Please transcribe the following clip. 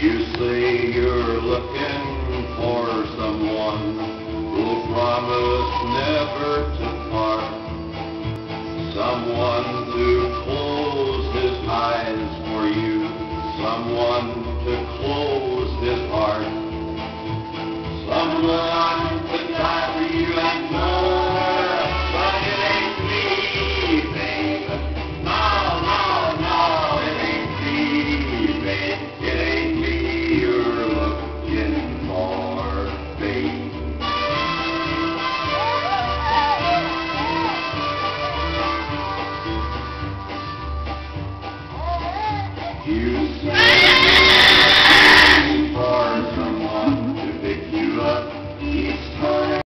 You say you're looking for someone who'll promise never to part, someone to close his eyes for you, someone to close his heart, someone